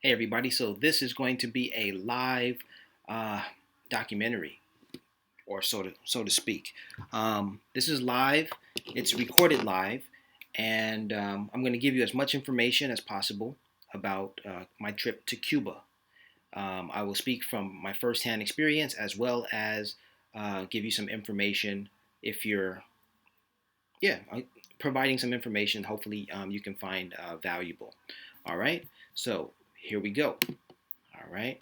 Hey everybody, so this is going to be a live uh, documentary, or so to speak. This is live; it's recorded live, and I'm going to give you as much information as possible about my trip to Cuba. I will speak from my firsthand experience as well as give you some information if you're, yeah, providing some information. Hopefully, you can find valuable. All right, so here we go. All right.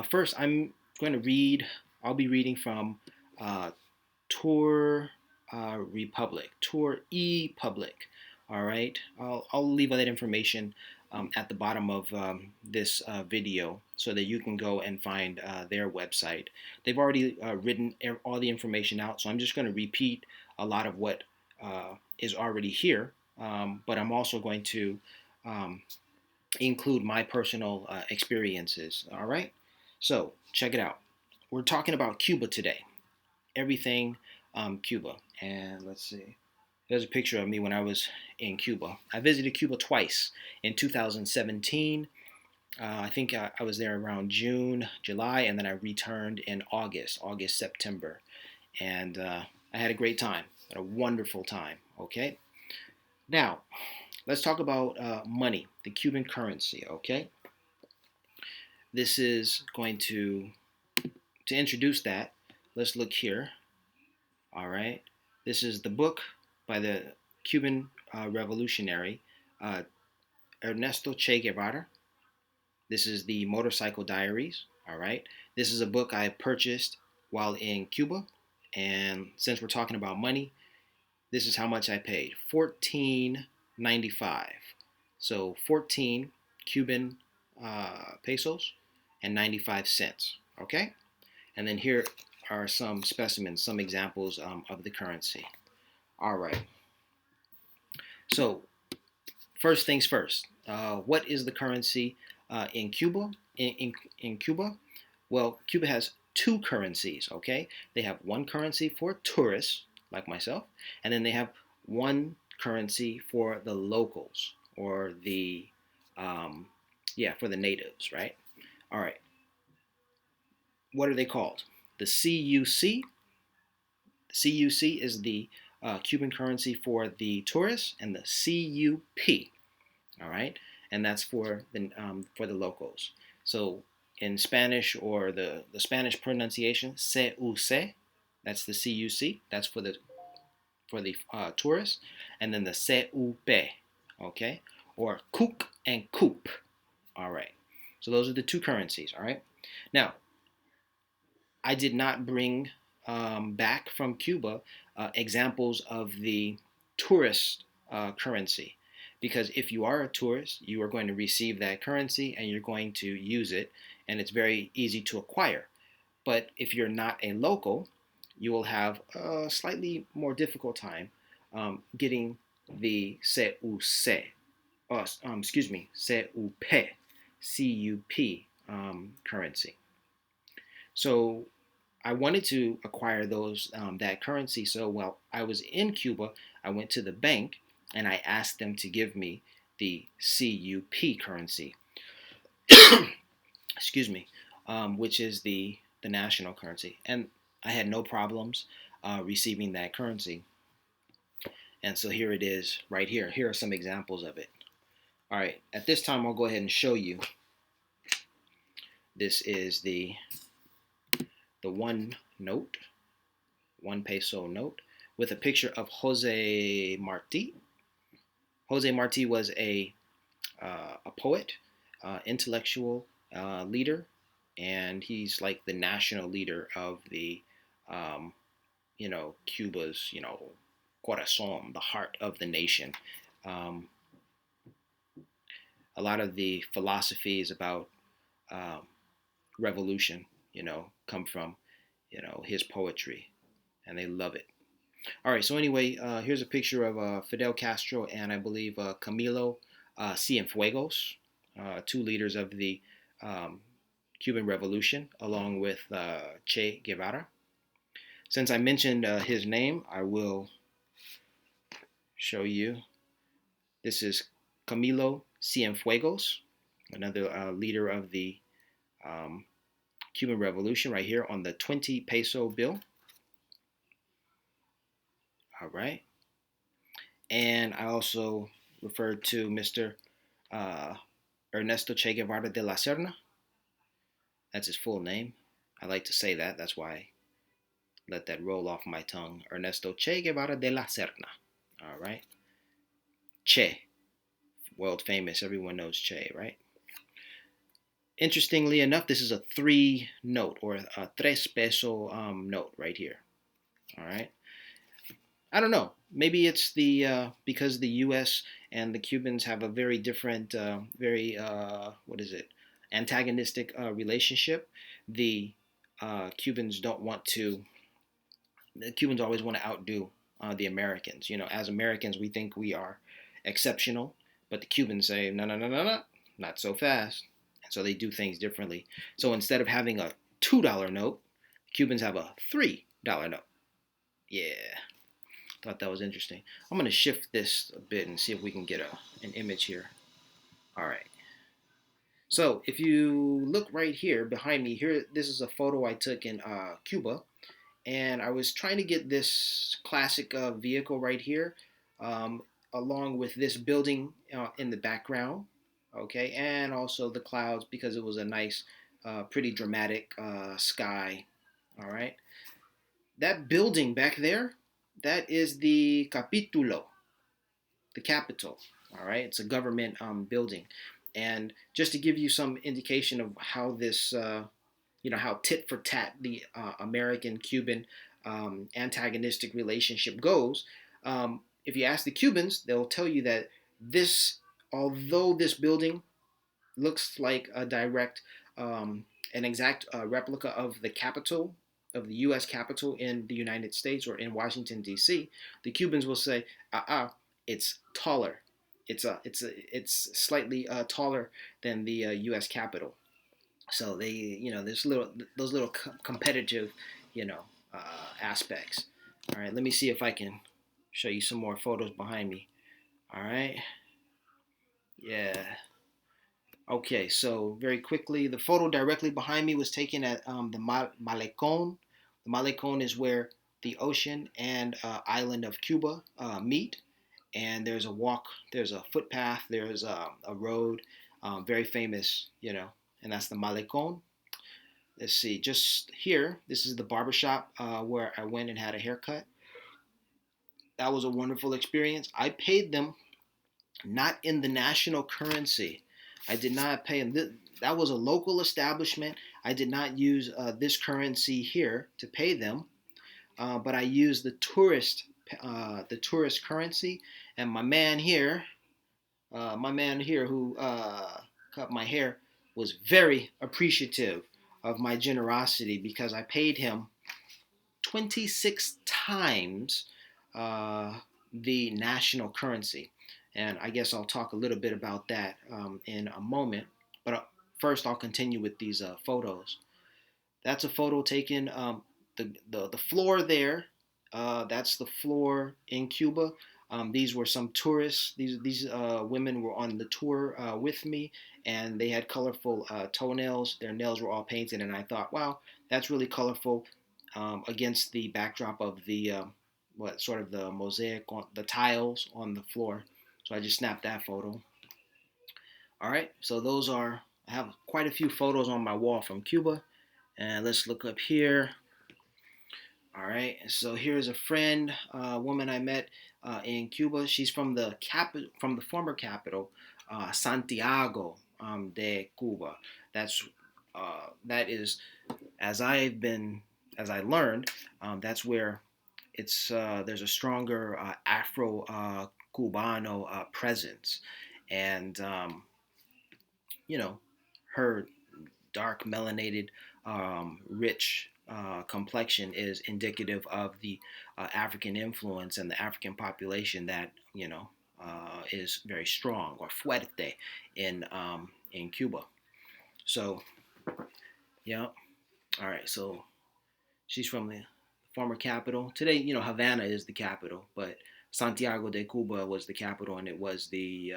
First, I'm going to read. I'll be reading from uh, Tour Republic, Tour E Public. All right. I'll leave all that information at the bottom of this video so that you can go and find their website. They've already written all the information out, so I'm just going to repeat a lot of what is already here. But I'm also going to um, include my personal experiences. All right. So check it out. We're talking about Cuba today. Everything Cuba. And let's see. There's a picture of me when I was in Cuba. I visited Cuba twice in 2017. I think I was there around June, July, and then I returned in August, September. And I had a great time, had a wonderful time. Okay. Now, let's talk about money, the Cuban currency. Okay. This is going to introduce that. Let's look here. All right. This is the book by the Cuban revolutionary uh, Ernesto Che Guevara. This is the Motorcycle Diaries. All right. This is a book I purchased while in Cuba. And since we're talking about money, this is how much I paid: 14.95. So 14 Cuban pesos and 95 cents. Okay. And then here are some specimens, some examples of the currency. All right. So first things first. What is the currency in Cuba? In Cuba, well, Cuba has two currencies. Okay, they have one currency for tourists like myself, and then they have one currency for the locals or the yeah, for the natives, right? All right. What are they called? The CUC. CUC is the Cuban currency for the tourists, and the CUP, all right, and that's for the locals. So in Spanish, or the Spanish pronunciation, CUC, that's the CUC, that's for the tourists, and then the CUP, okay, or CUC and COUP, all right. So those are the two currencies, all right. Now, I did not bring back from Cuba examples of the tourist currency, because if you are a tourist, you are going to receive that currency and you're going to use it, and it's very easy to acquire. But if you're not a local, you will have a slightly more difficult time getting the CUC, excuse me, CUP, CUP currency. So I wanted to acquire that currency. So while I was in Cuba, I went to the bank and I asked them to give me the CUP currency. Excuse me, which is the national currency, and I had no problems receiving that currency. And so here it is, right here. Here are some examples of it. All right, at this time, I'll go ahead and show you. This is the one note, 1 peso note, with a picture of Jose Marti. Jose Marti was a poet, intellectual leader, and he's like the national leader of the, um, Cuba's, corazon, the heart of the nation. Um, a lot of the philosophies about um, revolution, come from, his poetry, and they love it. All right. So anyway, here's a picture of Fidel Castro and I believe Camilo Cienfuegos, two leaders of the um, Cuban Revolution, along with Che Guevara. Since I mentioned his name, I will show you. This is Camilo Cienfuegos. another leader of the um, Cuban Revolution, right here on the 20 peso bill. All right. And I also referred to Mr. Uh, Ernesto Che Guevara de la Serna. That's his full name. I like to say that. That's why I let that roll off my tongue. Ernesto Che Guevara de la Serna. All right. Che. World famous. Everyone knows Che, right? Interestingly enough, this is a 3 note or a tres peso note right here. All right. I don't know. Maybe it's the because the U.S. and the Cubans have a very different, very what is it, antagonistic relationship. The Cubans don't want to. The Cubans always want to outdo the Americans. You know, as Americans, we think we are exceptional, but the Cubans say no, no, no, no, no, not so fast. And so they do things differently. So instead of having a $2 note, Cubans have a $3 note. Yeah. Thought that was interesting. I'm going to shift this a bit and see if we can get an image here. All right. So if you look right here behind me, here this is a photo I took in Cuba, and I was trying to get this classic vehicle right here, um, along with this building in the background, okay, and also the clouds because it was a nice, pretty dramatic sky. All right. That building back there, that is the Capitulo, the Capitol. All right, it's a government building, and just to give you some indication of how this, how tit for tat the American-Cuban antagonistic relationship goes. If you ask the Cubans, they'll tell you that this, although this building looks like a direct, an exact replica of the Capitol, of the U.S. Capitol in the United States or in Washington D.C., the Cubans will say, it's taller. It's slightly taller than the U.S. Capitol. So they, there's those little competitive, you know, aspects. All right, let me see if I can show you some more photos behind me. All right, yeah. Okay, so very quickly, the photo directly behind me was taken at the Malecon. The Malecon is where the ocean and island of Cuba meet. And there's a walk, there's a footpath, there's a road, very famous, and that's the Malecon. Let's see, just here, this is the barbershop where I went and had a haircut. That was a wonderful experience. I paid them not in the national currency. I did not pay them. That was a local establishment. I did not use this currency here to pay them, but I used the tourist currency. And my man here who cut my hair was very appreciative of my generosity because I paid him 26 times uh, the national currency. And I guess I'll talk a little bit about that in a moment. But first, I'll continue with these photos. That's a photo taken. The floor there. That's the floor in Cuba. These were some tourists. These women were on the tour with me, and they had colorful toenails. Their nails were all painted, and I thought, wow, that's really colorful against the backdrop of the what sort of the mosaic on the tiles on the floor. So I just snapped that photo. All right, so those are. I have quite a few photos on my wall from Cuba, and let's look up here. All right, so here's a friend, woman I met in Cuba. She's from the former capital, Santiago de Cuba. That is, as I learned, that's where there's a stronger Afro Cubano presence, and her dark melanated, rich complexion is indicative of the African influence and the African population that is very strong or fuerte in Cuba. So yeah, all right. So she's from the former capital. Today, Havana is the capital, but Santiago de Cuba was the capital, and it was the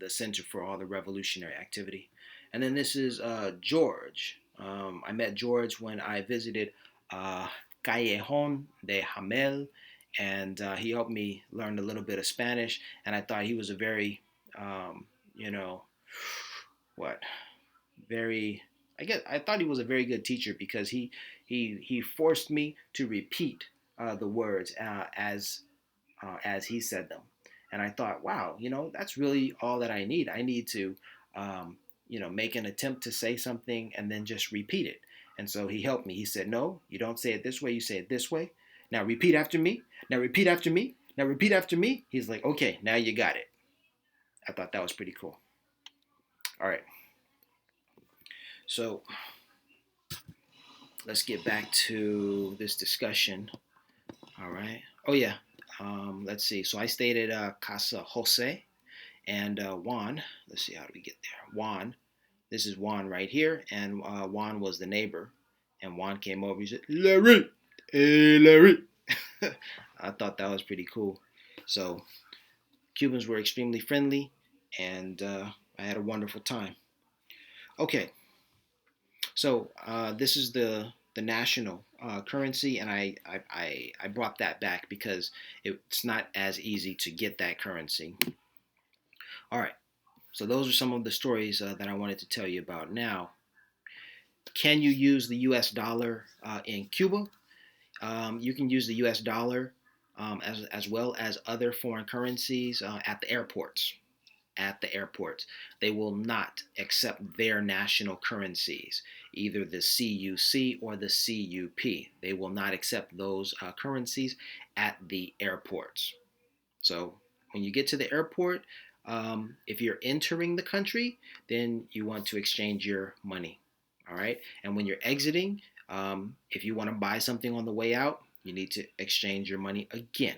center for all the revolutionary activity. And then this is George. I met George when I visited uh, Callejon de Hamel, and he helped me learn a little bit of Spanish. And I thought he was a very, you know, what, very. I thought he was a very good teacher because he forced me to repeat the words as he said them. And I thought, wow, that's really all that I need. I need to, make an attempt to say something and then just repeat it. And so he helped me. He said, no, you don't say it this way. You say it this way. Now repeat after me. Now repeat after me. Now repeat after me. He's like, okay, now you got it. I thought that was pretty cool. All right. So let's get back to this discussion. All right. Oh, yeah. Let's see. So I stayed at Casa Jose and Juan. Let's see, how do we get there? Juan. This is Juan right here. And Juan was the neighbor. And Juan came over. He said, Larry. Hey, Larry. I thought that was pretty cool. So Cubans were extremely friendly. And I had a wonderful time. Okay. So this is the national currency, and I brought that back because it's not as easy to get that currency. All right. So those are some of the stories that I wanted to tell you about. Now, can you use the U.S. dollar in Cuba? You can use the U.S. dollar as well as other foreign currencies at the airports. At the airports, they will not accept their national currencies, either the CUC or the CUP. They will not accept those currencies at the airports. So when you get to the airport, if you're entering the country, then you want to exchange your money. All right. And when you're exiting, if you want to buy something on the way out, you need to exchange your money again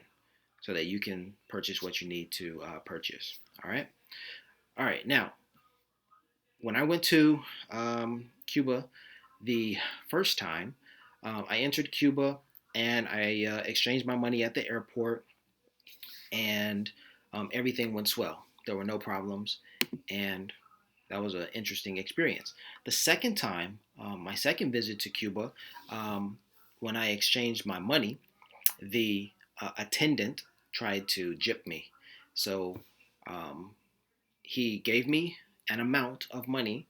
so that you can purchase what you need to purchase. All right. All right. Now, when I went to Cuba the first time, I entered Cuba and I exchanged my money at the airport, and everything went swell. There were no problems, and that was an interesting experience. The second time, my second visit to Cuba, when I exchanged my money, the attendant tried to gyp me. So um, he gave me an amount of money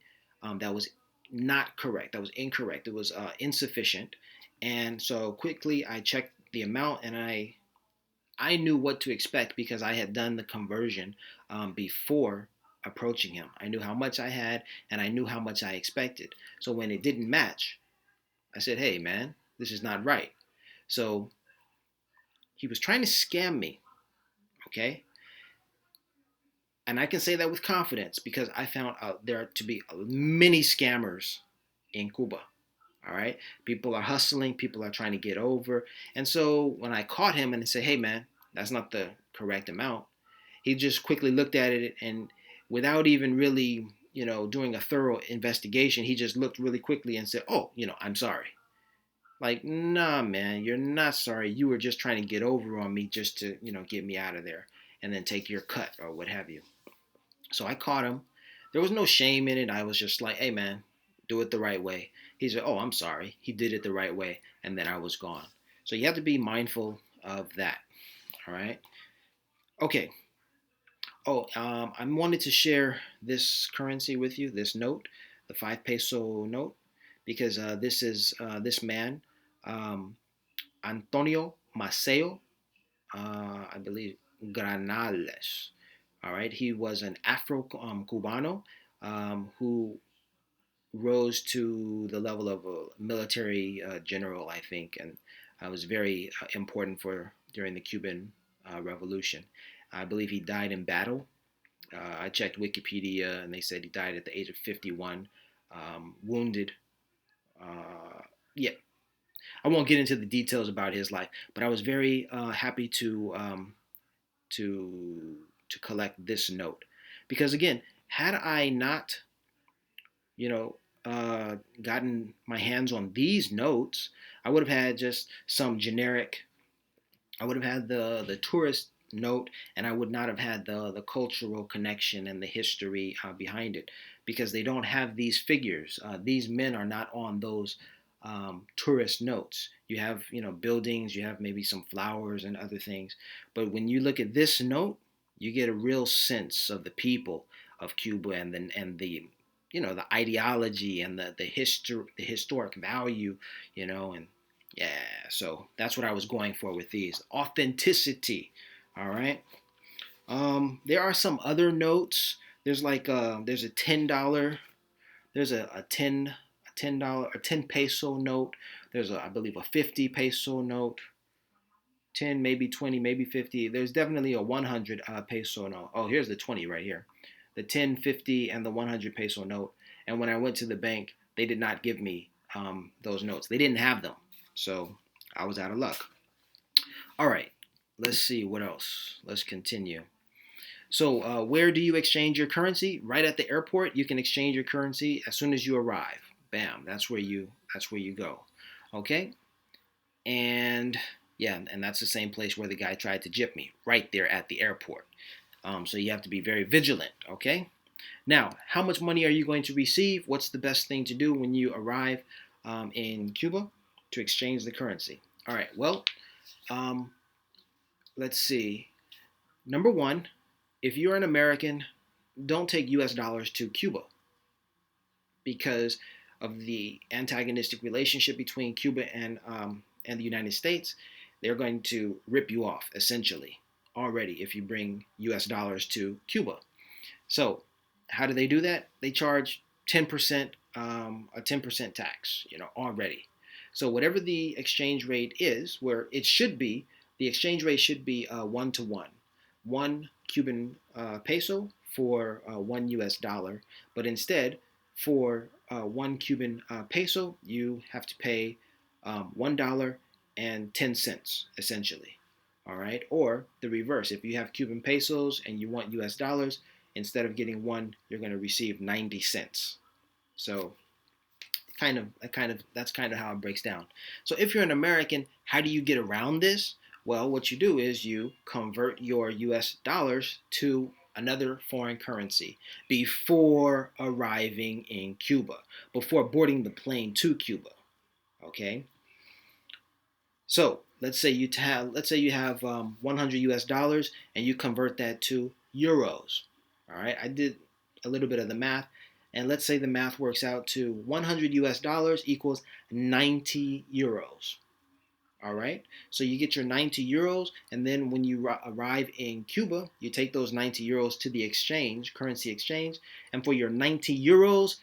that was not correct, that was incorrect, it was insufficient. And so quickly I checked the amount, and I knew what to expect because I had done the conversion before approaching him. I knew how much I had and I knew how much I expected. So when it didn't match, I said, hey, man, this is not right. So he was trying to scam me, okay? And I can say that with confidence because I found out there to be many scammers in Cuba. All right. People are hustling, people are trying to get over. And so when I caught him and I said, hey, man, that's not the correct amount, he just quickly looked at it, and without even really, doing a thorough investigation, he just looked really quickly and said, oh, I'm sorry. Like, nah, man, you're not sorry. You were just trying to get over on me just to, get me out of there and then take your cut or what have you. So I caught him. There was no shame in it. I was just like, hey, man, do it the right way. He said, oh, I'm sorry. He did it the right way. And then I was gone. So you have to be mindful of that. All right. Okay. Oh, I wanted to share this currency with you, this note, the 5 peso note, because this man, um, Antonio Maceo, I believe, Granales. All right. He was an Afro Cubano who rose to the level of a military general, I think, and was very important for during the Cuban Revolution. I believe he died in battle. I checked Wikipedia, and they said he died at the age of 51, wounded. Yeah, I won't get into the details about his life, but I was very happy to to collect this note because again, had I not you know, gotten my hands on these notes, I would have had just some generic. I would have had the tourist note, and I would not have had the cultural connection and the history behind it, because they don't have these figures. These men are not on those tourist notes. You have, buildings, you have maybe some flowers and other things, but when you look at this note, you get a real sense of the people of Cuba, and the the ideology and the historic value, and yeah, so that's what I was going for with these. Authenticity. All right. There are some other notes. There's a $10, there's a 10 peso note. There's I believe a 50 peso note. 10, maybe 20, maybe 50. There's definitely a 100 peso note. Oh, here's the 20 right here. The 10, 50, and the 100 peso note. And when I went to the bank, they did not give me those notes. They didn't have them. So I was out of luck. All right, let's see what else. Let's continue. So where do you exchange your currency? Right at the airport, you can exchange your currency as soon as you arrive. Bam, that's where you go. Okay? And yeah, and that's the same place where the guy tried to gyp me, right there at the airport. So you have to be very vigilant, okay? Now, how much money are you going to receive? What's the best thing to do when you arrive in Cuba? To exchange the currency. All right, well, um, let's see. Number one, if you're an American, don't take US dollars to Cuba, because of the antagonistic relationship between Cuba and the United States. They're going to rip you off, essentially, already, if you bring US dollars to Cuba. So how do they do that? They charge 10%, a 10% tax, already. So whatever the exchange rate is, where it should be, the exchange rate should be 1 to 1. 1 Cuban peso for 1 US dollar. But instead, for 1 Cuban peso, you have to pay $1.10, essentially. All right. Or the reverse. If you have Cuban pesos and you want US dollars, instead of getting one, you're going to receive 90 cents. So that's kind of how it breaks down. So if you're an American, how do you get around this? Well, what you do is you convert your US dollars to another foreign currency before arriving in Cuba, before boarding the plane to Cuba. Okay. So let's say you have 100 US dollars and you convert that to euros. All right, I did a little bit of the math, and let's say the math works out to 100 US dollars equals 90 euros. All right, so you get your 90 euros, and then when you arrive in Cuba, you take those 90 euros to the currency exchange, and for your 90 euros,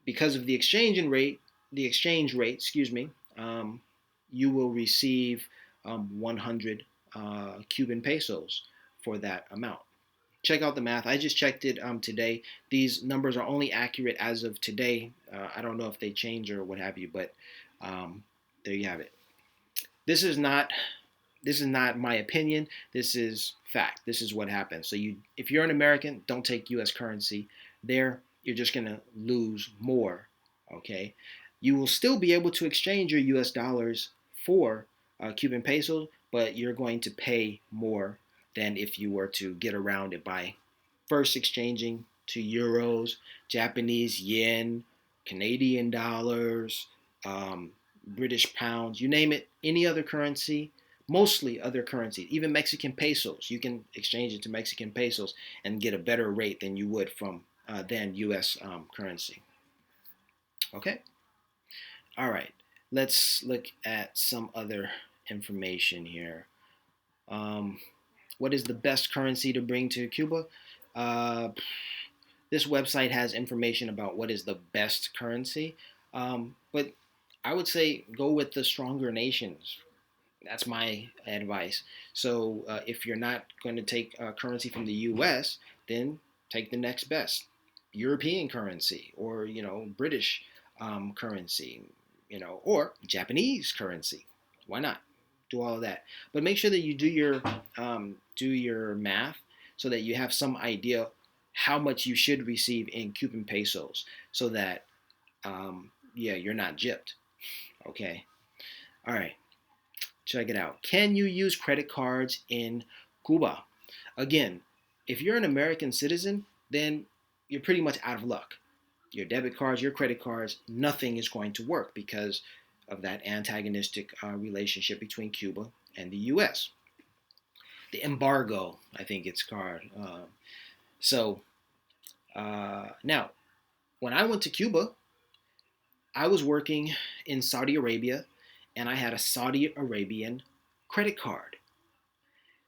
because of the exchange rate, excuse me, you will receive 100 Cuban pesos for that amount. Check out the math. I just checked it today. These numbers are only accurate as of today. I don't know if they change or what have you, but there you have it. This is not my opinion. This is fact. This is what happens. So if you're an American, don't take U.S. currency. There, you're just going to lose more. Okay, you will still be able to exchange your U.S. dollars for Cuban pesos, but you're going to pay more than if you were to get around it by first exchanging to euros, Japanese yen, Canadian dollars, British pounds, you name it, any other currency, mostly other currencies, even Mexican pesos. You can exchange it to Mexican pesos and get a better rate than you would than U.S. Currency. Okay. All right. Let's look at some other information here. What is the best currency to bring to Cuba? Uh, this website has information about what is the best currency, but I would say go with the stronger nations. That's my advice. So if you're not going to take currency from the U.S., then take the next best European currency, or British currency, or Japanese currency. Why not? Do all of that, but make sure that you do your math so that you have some idea how much you should receive in Cuban pesos, so that you're not gypped. Okay. All right. Check it out. Can you use credit cards in Cuba. Again, if you're an American citizen, then you're pretty much out of luck. Your debit cards, your credit cards, nothing is going to work because of that antagonistic relationship between Cuba and the U.S. The embargo, I think it's called. Now, when I went to Cuba, I was working in Saudi Arabia and I had a Saudi Arabian credit card.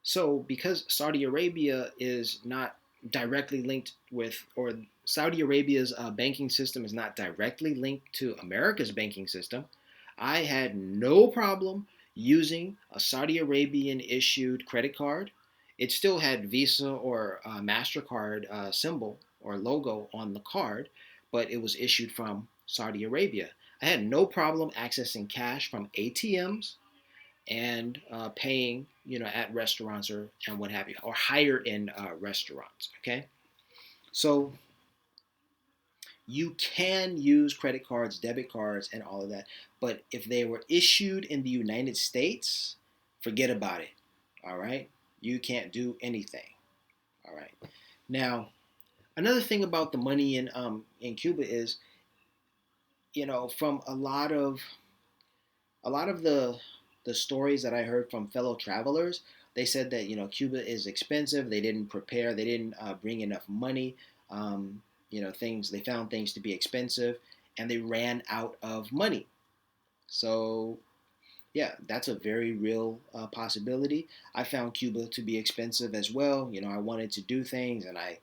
So, because Saudi Arabia is not directly linked with, or Saudi Arabia's banking system is not directly linked to America's banking system, I had no problem using a Saudi Arabian issued credit card. It still had Visa or MasterCard symbol or logo on the card, but it was issued from Saudi Arabia. I had no problem accessing cash from ATMs and paying, at restaurants or and what have you, or higher end restaurants. Okay, so you can use credit cards, debit cards, and all of that, but if they were issued in the United States, forget about it. All right, you can't do anything. All right. Now, another thing about the money in Cuba is, from a lot of the stories that I heard from fellow travelers, they said that Cuba is expensive. They didn't prepare. They didn't bring enough money. Things they found things to be expensive, and they ran out of money. So yeah, that's a very real possibility. I found Cuba to be expensive as well. I wanted to do things, and I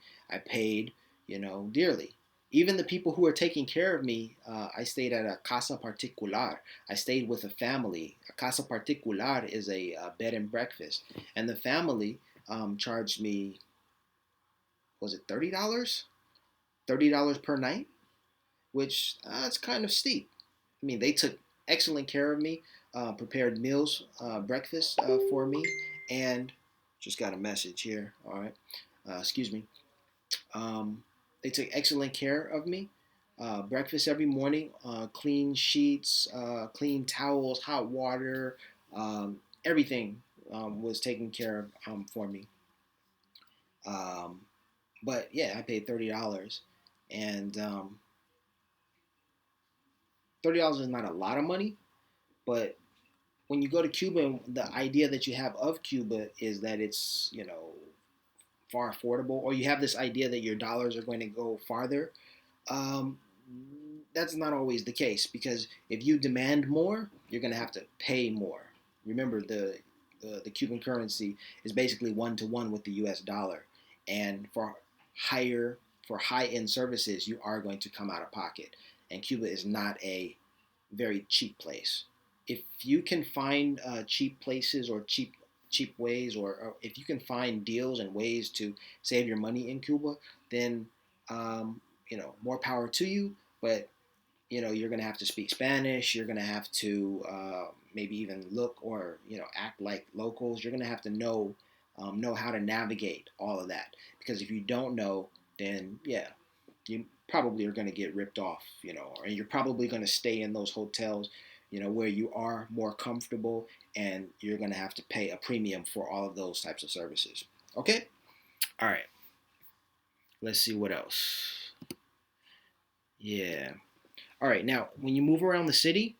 paid dearly. Even the people who were taking care of me, I stayed at a casa particular. I stayed with a family. A casa particular is a bed and breakfast, and the family charged me, was it $30? $30 per night, which it's kind of steep. I mean, they took excellent care of me, prepared meals, breakfast for me, and just got a message here. All right, excuse me. Um, they took excellent care of me. Breakfast every morning, clean sheets, clean towels, hot water, everything was taken care of for me. Um, but yeah, I paid $30, and $30 is not a lot of money, but when you go to Cuba, the idea that you have of Cuba is that it's far affordable, or you have this idea that your dollars are going to go farther. Um, that's not always the case, because if you demand more, you're going to have to pay more. Remember, the Cuban currency is basically 1-to-1 with the U.S. dollar, and higher for high end services, you are going to come out of pocket. And Cuba is not a very cheap place. If you can find cheap places or cheap ways, or if you can find deals and ways to save your money in Cuba, then more power to you. But you're going to have to speak Spanish. You're going to have to maybe even look or act like locals. You're going to have to know how to navigate all of that, because if you don't know, then yeah, you probably are going to get ripped off, or you're probably going to stay in those hotels, where you are more comfortable, and you're going to have to pay a premium for all of those types of services. Okay? All right. Let's see what else. Yeah. All right. Now, when you move around the city,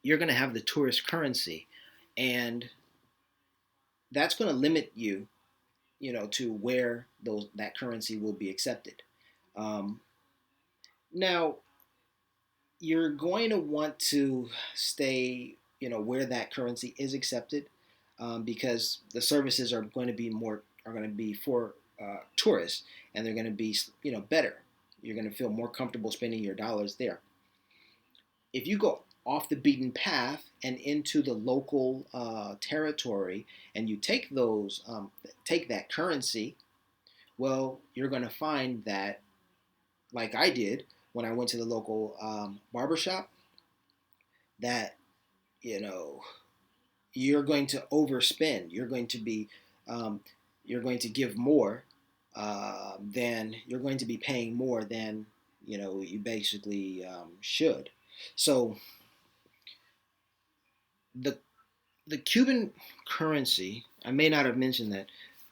you're going to have the tourist currency, and that's going to limit you, to where that currency will be accepted. Um, Now, you're going to want to stay, where that currency is accepted, because the services are going to be for tourists, and they're going to be, better. You're going to feel more comfortable spending your dollars there. If you go off the beaten path and into the local territory, and you take that currency, well, you're going to find that, like I did when I went to the local barbershop, that you know you're going to overspend. Um, you're going to give more than you're going to be paying more than you basically should. So the The Cuban currency, I may not have mentioned that.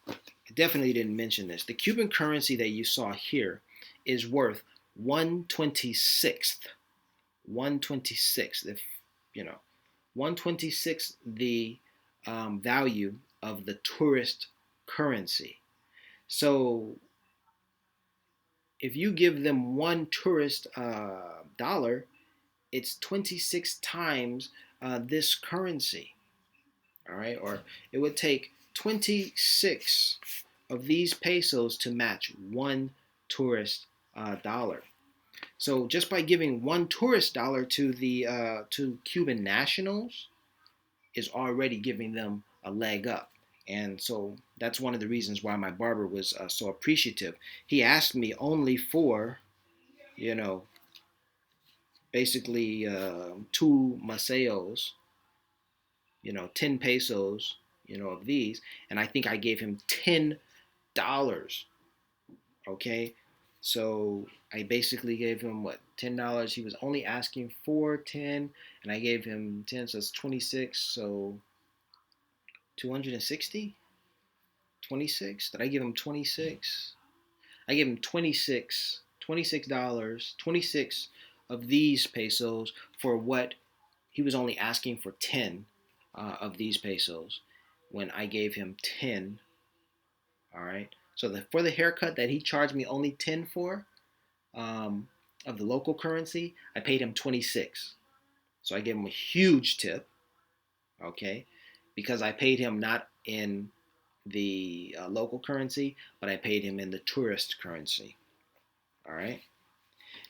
I definitely didn't mention this. The Cuban currency that you saw here is worth 1/26th. 1/26th. If you know, 1/26th the value of the tourist currency. So if you give them one tourist dollar, it's 26 times this currency. All right, or it would take 26 of these pesos to match one tourist dollar. So just by giving one tourist dollar to Cuban nationals is already giving them a leg up. And so that's one of the reasons why my barber was so appreciative. He asked me only for, you know, basically two maceos, 10 pesos, of these. And I think I gave him $10. Okay. So I basically gave him what, $10. He was only asking for 10, and I gave him 10, so it's 26. So 260? 26? Did I give him 26? I gave him 26, $26, 26 of these pesos for what he was only asking for 10 of these pesos when I gave him 10. All right. So for the haircut that he charged me only 10 for um, of the local currency, I paid him 26. So I gave him a huge tip. Okay. Because I paid him not in the local currency, but I paid him in the tourist currency. All right.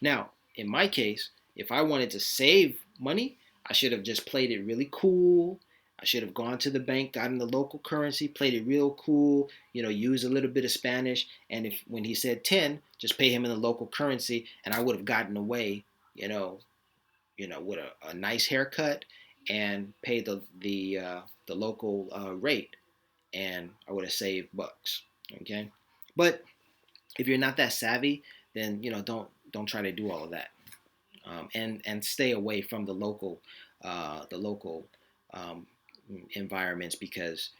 Now, in my case, if I wanted to save money, I should have just played it really cool. I should have gone to the bank, gotten the local currency, played it real cool, use a little bit of Spanish, and if when he said 10, just pay him in the local currency, and I would have gotten away, with a nice haircut and paid the local rate, and I would have saved bucks. Okay, but if you're not that savvy, then don't try to do all of that, and stay away from the local um, environments because,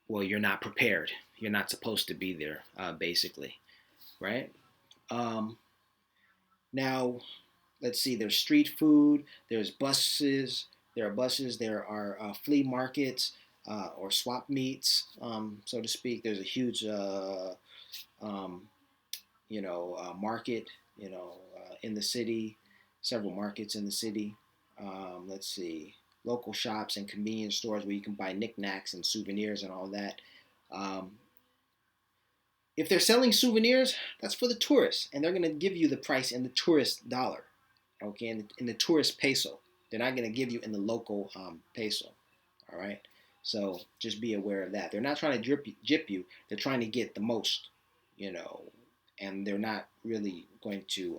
well, you're not prepared. You're not supposed to be there, basically, right? Um, Now, let's see. There's street food. There's buses. There are buses. There are flea markets or swap meets, so to speak. There's a huge um, market, in the city, several markets in the city. Let's see, local shops and convenience stores where you can buy knickknacks and souvenirs and all that. Um, if they're selling souvenirs, that's for the tourists, and they're going to give you the price in the tourist dollar, okay, in the tourist peso. They're not going to give you in the local peso, all right? So just be aware of that. They're not trying to jip you. They're trying to get the most, you know, and they're not really going to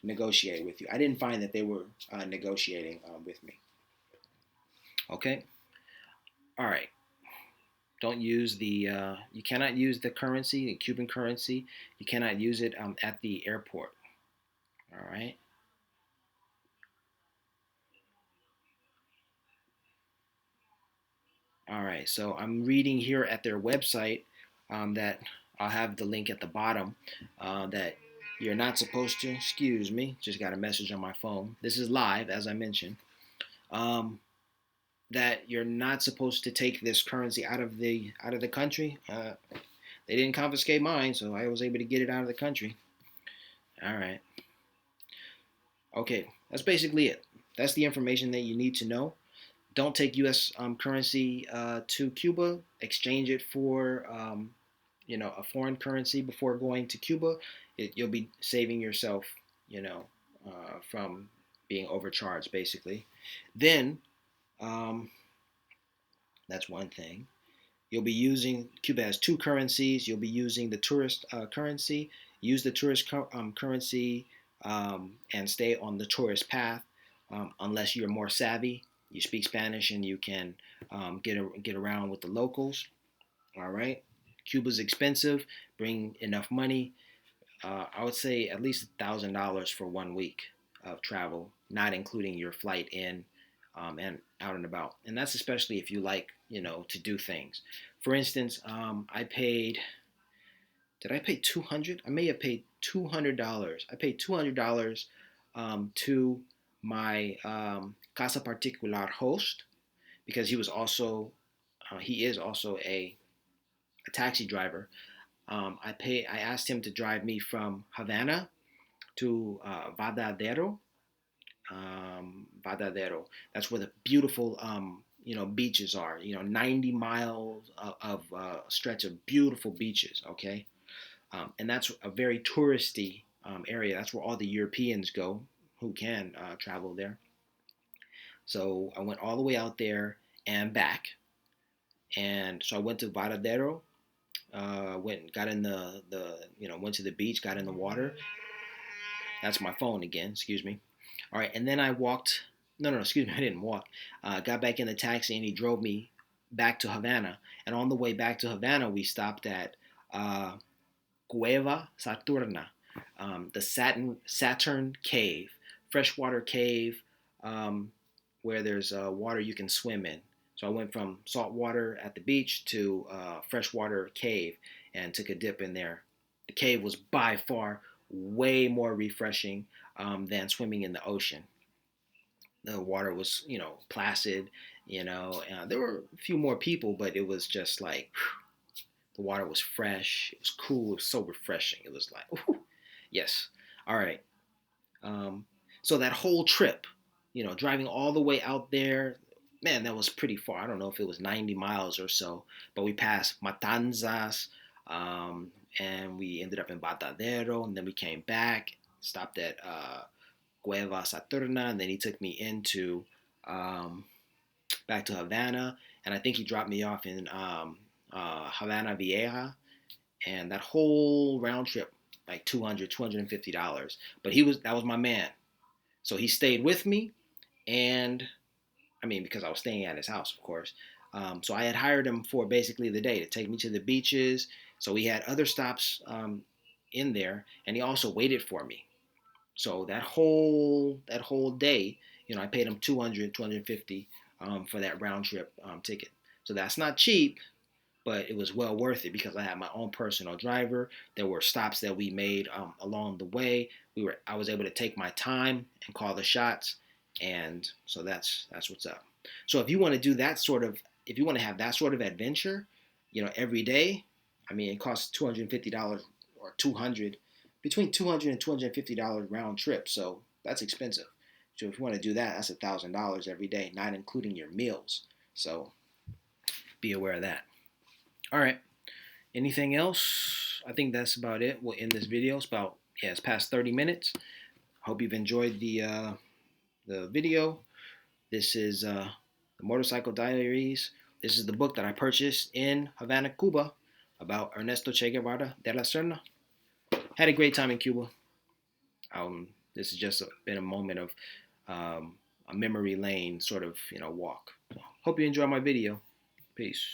negotiate with you. I didn't find that they were negotiating with me. Okay. All right. Don't use you cannot use the currency, the Cuban currency. You cannot use it at the airport. All right. All right. So I'm reading here at their website that I'll have the link at the bottom that you're not supposed to. Excuse me. Just got a message on my phone. This is live, as I mentioned. Um, that you're not supposed to take this currency out of the country. They didn't confiscate mine, so I was able to get it out of the country. All right. Okay, that's basically it. That's the information that you need to know. Don't take U.S. Currency to Cuba. Exchange it for a foreign currency before going to Cuba. You'll be saving yourself, from being overcharged, basically. Then um, that's one thing. You'll be using Cuba has two currencies. You'll be using the tourist currency. Use the tourist currency and stay on the tourist path, unless you're more savvy. You speak Spanish and you can get around with the locals. All right. Cuba's expensive. Bring enough money. I would say at least $1,000 for 1 week of travel, not including your flight in, and out and about. And that's especially if you like, to do things. For instance, I paid. Did I pay 200? I may have paid $200. I paid $200 to my casa particular host because he is also a taxi driver. I asked him to drive me from Havana to Vadadero. Vadadero. That's where the beautiful beaches are. 90 miles of stretch of beautiful beaches. Okay, and that's a very touristy area. That's where all the Europeans go who can travel there. So I went all the way out there and back, and so I went to Varadero. Got in went to the beach, got in the water. That's my phone again. Excuse me. All right, and then I walked. No, excuse me. I didn't walk. Got back in the taxi, and he drove me back to Havana. And on the way back to Havana, we stopped at Cueva Saturna, the Saturn Cave, freshwater cave, where there's water you can swim in. So I went from salt water at the beach to freshwater cave and took a dip in there. The cave was by far way more refreshing than swimming in the ocean. The water was, placid. There were a few more people, but it was just like the water was fresh. It was cool. It was so refreshing. It was like, ooh, yes. All right. So that whole trip, driving all the way out there, man, that was pretty far. I don't know if it was 90 miles or so, but we passed Matanzas, and we ended up in Batadero, and then we came back, stopped at Cueva Saturna, and then he took me into back to Havana, and I think he dropped me off in Havana Vieja, and that whole round trip, like $250. But that was my man. So he stayed with me, and I mean, because I was staying at his house, of course. So I had hired him for basically the day to take me to the beaches. So we had other stops in there, and he also waited for me. So that whole day, I paid him 250 for that round trip ticket. So that's not cheap, but it was well worth it because I had my own personal driver. There were stops that we made along the way. I was able to take my time and call the shots, and so that's what's up. So if you want to have that sort of adventure, every day, I mean, it costs $250 or 200 between $200 and $250 round trip. So that's expensive. So if you want to do that, that's $1,000 every day, not including your meals. So be aware of that. All right. Anything else? I think that's about it. We'll end this video. It's past 30 minutes. Hope you've enjoyed the video. This is the Motorcycle Diaries. This is the book that I purchased in Havana, Cuba, about Ernesto Che Guevara de la Serna. Had a great time in Cuba. This has just been a moment of a memory lane sort of walk. Hope you enjoy my video. Peace.